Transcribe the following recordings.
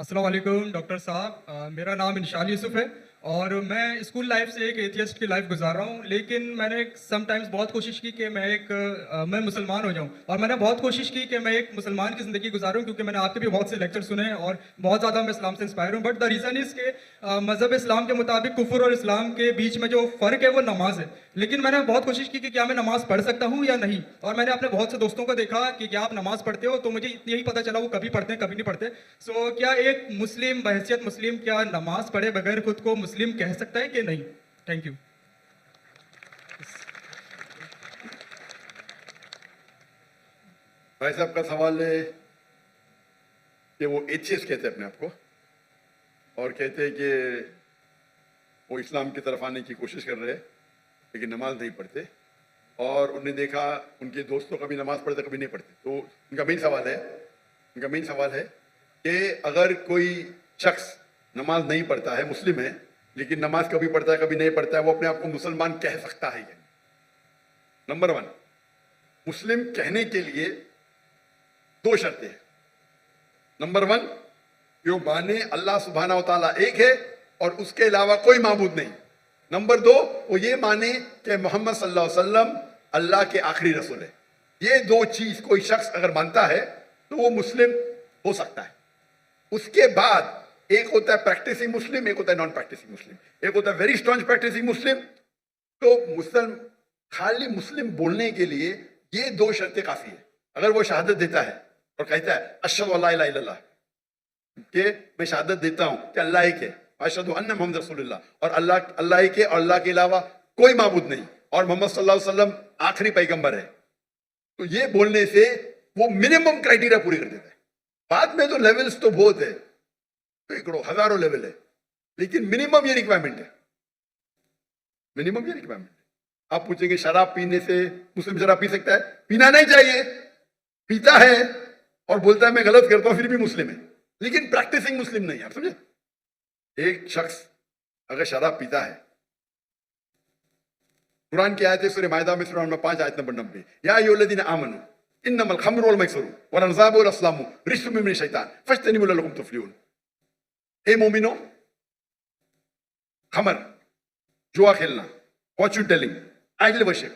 السلام علیکم ڈاکٹر صاحب، میرا نام انشال یوسف ہے اور میں اسکول لائف سے ایک ایتھیسٹ کی لائف گزار رہا ہوں، لیکن میں نے سم ٹائمز بہت کوشش کی کہ میں مسلمان ہو جاؤں، اور میں نے بہت کوشش کی کہ میں ایک مسلمان کی زندگی گزاروں، کیونکہ میں نے آپ کے بھی بہت سے لیکچر سنے اور بہت زیادہ میں اسلام سے انسپائر ہوں. بٹ دا ریزن از کہ مذہب اسلام کے مطابق کفر اور اسلام کے بیچ میں جو فرق ہے وہ نماز ہے. لیکن میں نے بہت کوشش کی کہ کیا میں نماز پڑھ سکتا ہوں یا نہیں، اور میں نے اپنے بہت سے دوستوں کو دیکھا کہ کیا آپ نماز پڑھتے ہو، تو مجھے یہی پتہ چلا وہ کبھی پڑھتے ہیں کبھی نہیں پڑھتے. سو کیا ایک مسلم بحیثیت مسلم کیا نماز پڑھے بغیر خود کو مسلم کہہ سکتا ہے کہ نہیں؟ Thank you. بھائی صاحب کا سوال ہے کہ وہ ایتھیسٹ کہتے ہیں اپنے آپ کو، اور کہتے ہیں کہ وہ اسلام کی طرف آنے کی کوشش کر رہے ہیں لیکن نماز نہیں پڑھتے، اور انہیں دیکھا ان کے دوستوں کبھی نماز پڑھتے کبھی نہیں پڑھتے. تو ان کا مین سوال ہے کہ اگر کوئی شخص نماز نہیں پڑھتا ہے، مسلم ہے لیکن نماز کبھی پڑھتا ہے کبھی نہیں پڑھتا ہے، وہ اپنے آپ کو مسلمان کہہ سکتا ہے؟ نمبر 1، مسلم کہنے کے لیے 2 شرطیں ہیں. نمبر 1، کہ وہ مانے اللہ سبحانہ و تعالیٰ ایک ہے اور اس کے علاوہ کوئی معبود نہیں. نمبر 2، وہ یہ مانے کہ محمد صلی اللہ علیہ وسلم اللہ کے آخری رسول ہے. یہ 2 چیز کوئی شخص اگر مانتا ہے تو وہ مسلم ہو سکتا ہے. اس کے بعد ایک ہوتا ہے پریکٹسنگ مسلم، ایک ہوتا ہے نان پریکٹسنگ مسلم. ایک ہوتا ہے ویری اسٹرانگ پریکٹسنگ مسلم. تو خالی مسلم بولنے کے لیے یہ 2 شرطیں کافی ہے. اگر وہ شہادت دیتا ہے اور کہتا ہے اشہد ان لا الہ الا اللہ، کہ میں شہادت دیتا ہوں کہ اللہ ایک ہے، اشہد ان محمد رسول اللہ، اور اللہ ایک ہے اور اللہ کے علاوہ کوئی معبود نہیں، اور محمد صلی اللہ علیہ وسلم آخری پیغمبر ہے، تو یہ بولنے سے وہ منیمم کرائٹیریا پوری کر دیتا ہے. بعد میں تو لیولز تو بہت ہے، سینکڑوں ہزاروں لیول ہے، لیکن منیمم یہ ریکوائرمنٹ ہے. آپ پوچھیں گے شراب پینے سے مسلم شراب پی سکتا ہے؟ پینا نہیں چاہیے. پیتا ہے اور بولتا ہے میں غلط کرتا ہوں، پھر بھی مسلم ہے، لیکن پریکٹسنگ مسلم نہیں ہے. آپ سمجھے؟ ایک شخص اگر شراب پیتا ہے، قرآن کی آیت ہے سورہ مائدہ میں سورہ نمبر 5 آیت نمبر 90، یا ایھا الذین آمنوا انما الخمر والمیسر والانصاب والازلام رجس من الشیطان فاجتنبوہ لعلکم تفلحون. اے مومنو، خمر، جوا کھیلنا، فارچون ٹیلنگ، آئیڈل ورشپ،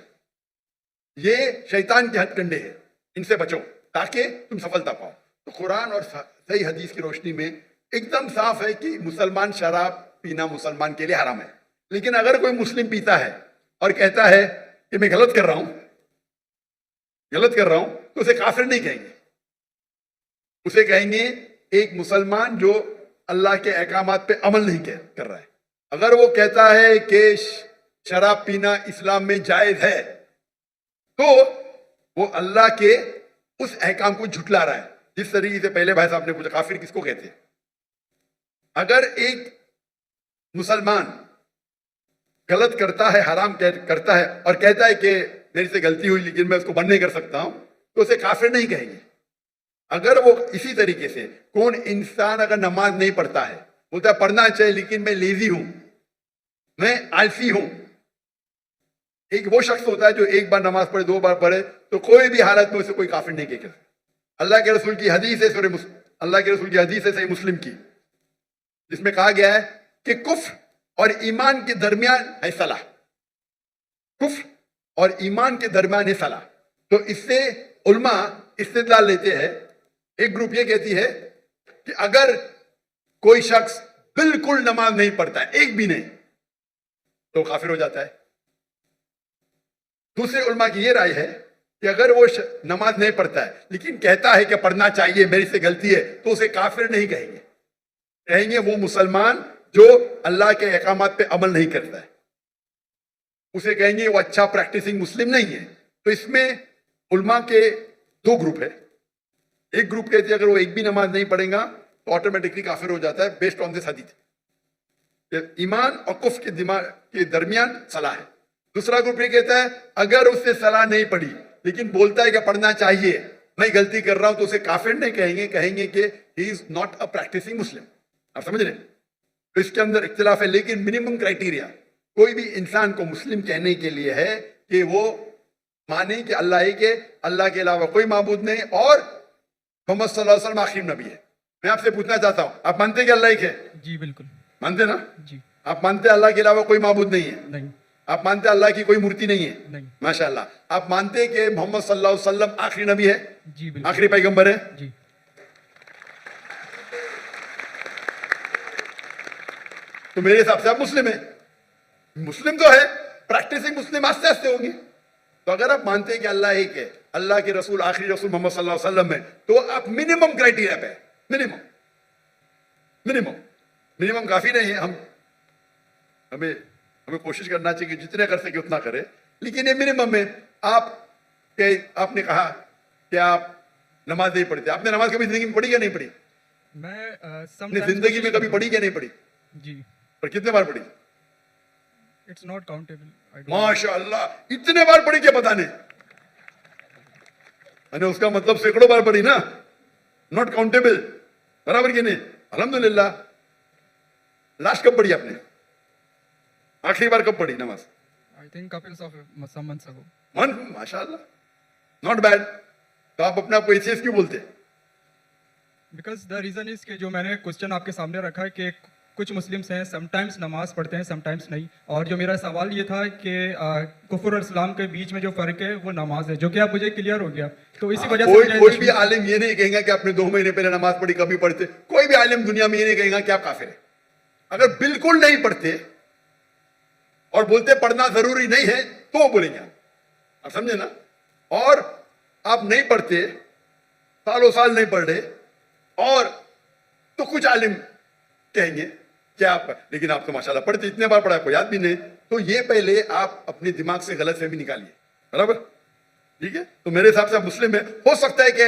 یہ شیطان کے ہتھ کنڈے ہیں، ان سے بچو تاکہ تم سفلتا پاؤ. تو قرآن اور صحیح حدیث کی روشنی میں ایک دم صاف ہے کہ مسلمان شراب پینا مسلمان کے لیے حرام ہے. لیکن اگر کوئی مسلم پیتا ہے اور کہتا ہے کہ میں غلط کر رہا ہوں تو اسے کافر نہیں کہیں گے. اسے کہیں گے ایک مسلمان جو اللہ کے احکامات پہ عمل نہیں کر رہا ہے. اگر وہ کہتا ہے کہ شراب پینا اسلام میں جائز ہے تو وہ اللہ کے اس احکام کو جھٹلا رہا ہے. جس طریقے سے پہلے بھائی صاحب نے پوچھا کافر کس کو کہتے ہیں. اگر ایک مسلمان غلط کرتا ہے، حرام کرتا ہے اور کہتا ہے کہ میری سے غلطی ہوئی لیکن میں اس کو بند نہیں کر سکتا ہوں، تو اسے کافر نہیں کہیں گے. اگر وہ اسی طریقے سے کون انسان اگر نماز نہیں پڑھتا ہے، بولتا ہے پڑھنا چاہیے لیکن میں لیزی ہوں، میں آلسی ہوں. ایک وہ شخص ہوتا ہے جو ایک بار نماز پڑھے، 2 بار پڑھے، تو کوئی بھی حالت میں اسے کوئی کافر نہیں کہے. اللہ کے رسول کی حدیث ہے صحیح مسلم کی، جس میں کہا گیا ہے کہ کفر اور ایمان کے درمیان ہے صلاح. کفر اور ایمان کے درمیان ہے صلاح. تو اس سے علماء استدلال لیتے ہیں. ایک گروپ یہ کہتی ہے کہ اگر کوئی شخص بالکل نماز نہیں پڑھتا ہے، ایک بھی نہیں، تو کافر ہو جاتا ہے. دوسرے علماء کی یہ رائے ہے کہ اگر وہ نماز نہیں پڑھتا ہے لیکن کہتا ہے کہ پڑھنا چاہیے، میری سے غلطی ہے، تو اسے کافر نہیں کہیں گے. کہیں گے وہ مسلمان جو اللہ کے احکامات پہ عمل نہیں کرتا ہے. اسے کہیں گے وہ اچھا پریکٹسنگ مسلم نہیں ہے. تو اس میں علماء کے 2 گروپ ہے. ایک گروپ کہتے ہیں اگر وہ ایک بھی نماز نہیں پڑھے گا تو آٹومیٹکلی کافر ہو جاتا ہے بیسڈ آن دس حدیث. ایمان اور کفر کے درمیان صلاح ہے. دوسرا گروپ یہ کہتا ہے اگر اس سے صلاح نہیں پڑھی لیکن بولتا ہے کہ پڑھنا چاہیے، میں غلطی کر رہا ہوں، تو اسے کافر نہیں کہیں گے کہ ہی از ناٹ اے پریکٹسنگ مسلم. آپ سمجھ رہے ہیں؟ تو اس کے اندر اختلاف ہے، لیکن منیمم کرائٹیریا کوئی بھی انسان کو مسلم کہنے کے لیے ہے کہ وہ مانے کہ اللہ ایک ہے، اللہ کے علاوہ کوئی معبود نہیں، اور محمد صلی اللہ علیہ وسلم آخری نبی ہے. मैं आपसे पूछना चाहता हूं, आप मानते हैं कि अल्लाह एक है? जी बिल्कुल। मानते ना? जी। आप मानते हैं अल्लाह के अलावा कोई माबूद नहीं है? नहीं। आप मानते हैं अल्लाह की कोई मूर्ति नहीं है? नहीं। माशाअल्लाह। आप मानते हैं कि मोहम्मद सल्लल्लाहु अलैहि वसल्लम आखिरी नबी है? जी बिल्कुल। आखिरी पैगंबर है? जी। तो मेरे हिसाब से आप मुस्लिम है। मुस्लिम तो है, प्रैक्टिसिंग मुस्लिम आस्ते आस्ते होंगे। तो अगर आप मानते हैं कि अल्लाह एक है, अल्लाह के रसूल आखिरी रसूल मोहम्मद सल्लल्लाहु अलैहि वसल्लम है, तो आप मिनिमम क्राइटेरिया पे, मिनिमम मिनिमम मिनिमम काफी नहीं है। हमें हमें कोशिश करना चाहिए कि जितने कर सके उतना करें, लेकिन ये मिनिमम है। आपने कहा कि आप नमाज नहीं पढ़ते। आपने नमाज कभी जिंदगी में पढ़ी या नहीं पढ़ी? मैं अपनी जिंदगी में कभी पढ़ी या नहीं पढ़ी? जी। पर कितने बार पढ़ी? It's not countable. माशाअल्लाह, इतने बार पढ़ी क्या पता नहीं। मैंने उसका मतलब सैकड़ों बार पढ़ी ना, नॉट काउंटेबल, बराबर कि नहीं? अल्हम्दुलिल्लाह। लास्ट कब पढ़ी आपने? आखिरी बार कब पढ़ी नमाज? I think couples of some months ago. माशाअल्लाह, नॉट बैड। तो आप अपने आप को एथियस्ट क्यों बोलते हैं? बिकॉज द रीजन इज कि जो मैंने क्वेश्चन आपके सामने रखा है कि कुछ मुस्लिम्स हैं समटाइम्स नमाज पढ़ते हैं समटाइम्स नहीं, और जो मेरा सवाल ये था कि कुफर और इस्लाम के बीच में जो फर्क है वो नमाज है, जो कि आप मुझे क्लियर हो गया। तो इसी वजह से कोई भी आलिम ये नहीं कहेगा कि आपने 2 महीने पहले नमाज पढ़ी कभी पढ़ते। कोई भी आलिम दुनिया में ये नहीं कहेगा कि आप काफिर हैं। अगर बिल्कुल नहीं पढ़ते और बोलते पढ़ना जरूरी नहीं है तो बोलेंगे आप समझे ना। और आप नहीं पढ़ते, सालों साल नहीं पढ़ रहे, और तो कुछ आलिम कहेंगे कि आप, लेकिन आप तो माशाल्लाह पढ़ते, इतने बार पढ़ा आपको याद भी नहीं। तो ये पहले आप अपने दिमाग से गलत फहमी निकालिए, बराबर? ठीक है। तो मेरे हिसाब से आप मुस्लिम है। हो सकता है कि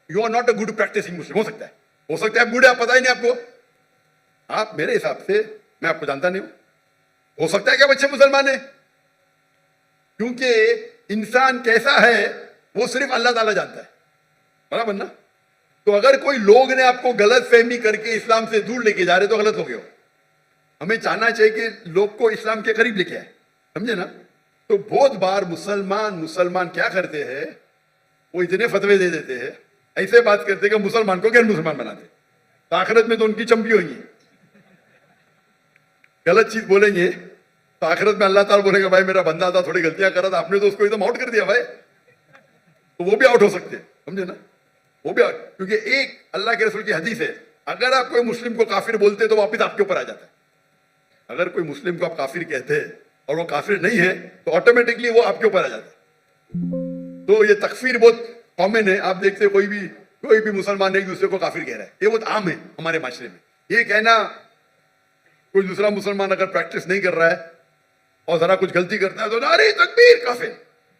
you are not a good practising Muslim, हो सकता है आप गुड है, आप पता ही नहीं आपको। आप, मेरे हिसाब से, मैं आपको जानता नहीं हूं, हो सकता है कि आप अच्छे मुसलमान है, क्योंकि इंसान कैसा है वो सिर्फ अल्लाह ताला जानता है, बराबर ना? तो अगर कोई लोग ने आपको गलत फहमी करके इस्लाम से दूर लेके जा रहे तो गलत हो गए हो। हमें चाहना चाहिए कि लोग को इस्लाम के करीब लेके आए, समझे ना? तो बहुत बार मुसलमान क्या करते हैं, वो इतने फतवे दे देते हैं, ऐसे बात करते हैं कि मुसलमान को गैर मुसलमान बनाते, तो आखिरत में तो उनकी चंपी होगी। गलत चीज बोलेंगे तो आखिरत में अल्लाह ताला बोलेगा भाई मेरा बंदा था, थोड़ी गलतियां करा था, आपने तो उसको एकदम आउट कर दिया भाई, तो वो भी आउट हो सकते हैं, समझे ना? वो भी, क्योंकि एक अल्लाह के रसूल की हदीस है, अगर आप कोई मुस्लिम को काफिर बोलते तो वापिस आपके ऊपर आ जाता है। अगर कोई मुस्लिम को आप काफिर कहते हैं और वो काफिर नहीं है तो ऑटोमेटिकली वो आपके ऊपर आ जाता है। तो ये तकफीर बहुत कॉमन है। आप देखते हैं कोई भी मुसलमान एक दूसरे को काफिर कह रहा है, ये बहुत आम है हमारे माशरे में। ये कहना, कोई दूसरा मुसलमान अगर प्रैक्टिस नहीं कर रहा है और जरा कुछ गलती करता है तो नारे तकबीर काफिर,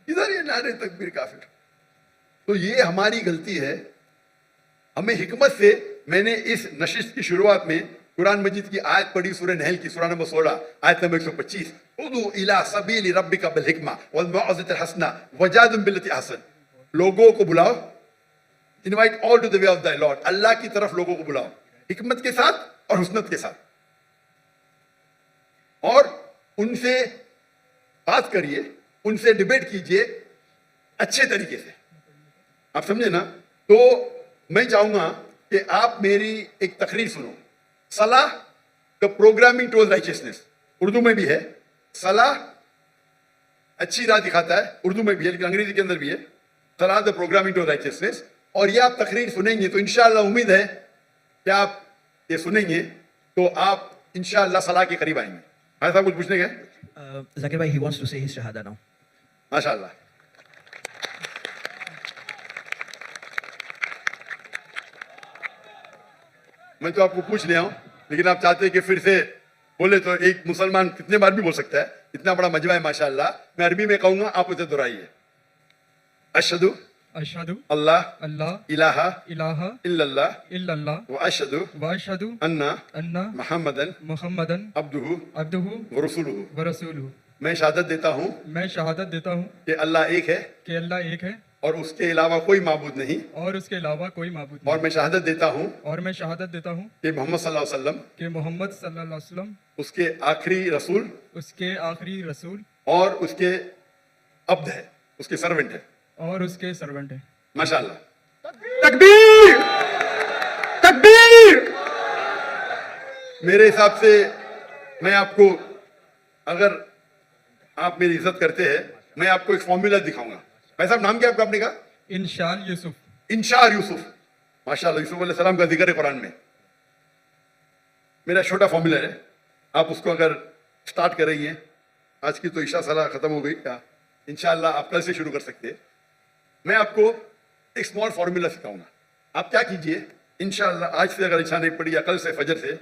इधर ये नारे तकबीर काफिर। तो ये हमारी गलती है। हमें हिकमत से, मैंने इस नशिस्त की शुरुआत में कुरान मजीद की आयत पढ़ी, सूरह नहल की सूरा नंबर 16 आयत नंबर 125, उदू इला सबीली रब्बिका बिल हिकमा वल मौइज़तिल हसना वजादिल बिल्लती अहसन। लोगों को बुलाओ, invite all to the way of the Lord, अल्लाह की तरफ लोगों को बुलाओ हिकमत के साथ और हुस्नत के साथ, और उनसे बात करिए, उनसे डिबेट कीजिए अच्छे तरीके से, आप समझे ना? तो मैं चाहूंगा कि आप मेरी एक तकरीर सुनो, सलाह the programming towards righteousness, Urdu में भी है। सलाह अच्छी राह दिखाता है, उर्दू में भी है लेकिन अंग्रेजी के अंदर भी है, सलाह द प्रोग्रामिंग टुवर्ड्स राइचियसनेस। और ये आप तकरीर सुनेंगे तो इंशाअल्लाह उम्मीद है कि आप ये सुनेंगे तो आप इंशाअल्लाह सलाह के करीब आएंगे। भाई साहब कुछ पूछने गए? Zakir bhai, he wants to say his shahada now. माशाअल्लाह। मैं तो आपको पूछ लिया हूं, लेकिन आप चाहते हैं कि फिर से बोले तो एक मुसलमान कितने बार भी बोल सकता है, इतना बड़ा मजमा है माशाअल्लाह। मैं अरबी में कहूंगा, आप उसे दोहराइए। अशहदु अशहदु अल्लाह अल्लाह इलाहा इलाहा इल्लल्लाह इल्लल्लाह व अशहदु व अशहदु अन्ना अन्ना मुहम्मदन मुहम्मदन अब्दुहु अब्दुहु व रसूलुहु। व रसूलुहु। मैं शहादत देता हूं मैं शहादत देता हूँ कि अल्लाह एक है कि अल्लाह एक है और उसके अलावा कोई माबूद नहीं, और उसके अलावा कोई माबूद और नहीं, मैं शहादत देता हूं और मैं शहादत देता हूँ कि मोहम्मद सल्लल्लाहु अलैहि वसल्लम कि मोहम्मद सल्लल्लाहु अलैहि वसल्लम उसके आखिरी रसूल उसके आखिरी रसूल और उसके अब्द है, उसके सर्वेंट है। और उसके सर्वेंट है। माशाअल्लाह। तकबीर तकबीर। मेरे हिसाब से मैं आपको, अगर आप मेरी इज्जत करते हैं, मैं आपको एक फॉर्मूला दिखाऊंगा। भाई साहब नाम क्या आपका आपने कहा? इंशाल यूसुफ। इंशार यूसुफ, माशाल्लाह, यूसुफ अलैहिस्सलाम का जिक्र है कुरान में। मेरा छोटा फॉर्मूला है, आप उसको अगर स्टार्ट कर रही हैं, आज की तो ईशा सलाह खत्म हो गई, इंशाल्लाह आप कल से शुरू कर सकते हैं। मैं आपको एक स्मॉल फॉर्मूला सिखाऊंगा। आप क्या कीजिए, इंशाल्लाह आज से अगर इच्छा नहीं पड़ी या कल से फजर से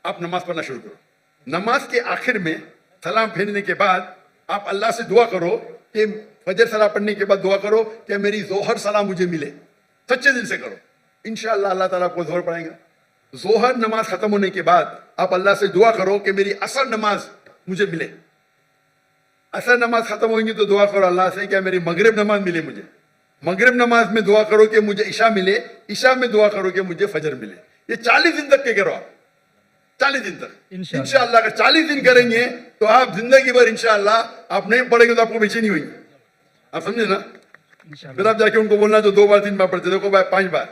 आप नमाज पढ़ना शुरू करो। नमाज के आखिर में सलाम फेरने के बाद आप अल्लाह से दुआ करो कि फजर सलाम पढ़ने के बाद दुआ करो कि मेरी जोहर सलाम मुझे मिले। सच्चे दिल से करो, इंशाल्लाह अल्लाह ताला आपको जोहर पढ़ाएगा। जोहर नमाज खत्म होने के बाद आप अल्लाह से दुआ करो कि मेरी असर नमाज मुझे मिले। असर नमाज खत्म होगी तो दुआ करो अल्लाह से क्या मेरी मगरिब नमाज मिले मुझे। मगरिब नमाज में दुआ करो कि मुझे इशा मिले। इशा में दुआ करो कि मुझे फजर मिले। ये 40 दिन तक के करो आप, 40 दिन तक इंशाअल्लाह। अगर 40 दिन करेंगे तो आप जिंदगी भर इंशाअल्लाह, आप नहीं पढ़ेंगे तो आपको बेचैनी होगी। आप समझे ना? फिर आप जाके उनको बोलना जो 2 बार 3 बार पढ़ते, देखो भाई 5 बार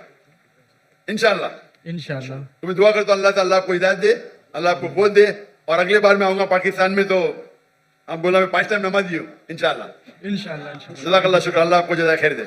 इंशाअल्लाह। इंशाल्लाह। तुम्हें दुआ कर तो अल्लाह ताला आपको हिदायत दे, अल्लाह आपको बोल दे। और अगले बार मैं आऊंगा पाकिस्तान में तो आप बोला मैं 5 टाइम नमाजी हूँ इंशाअल्लाह। इंशाल्लाह। जज़ाकल्लाह, शुक्र, अल्लाह आपको जज़ाय खैर दे।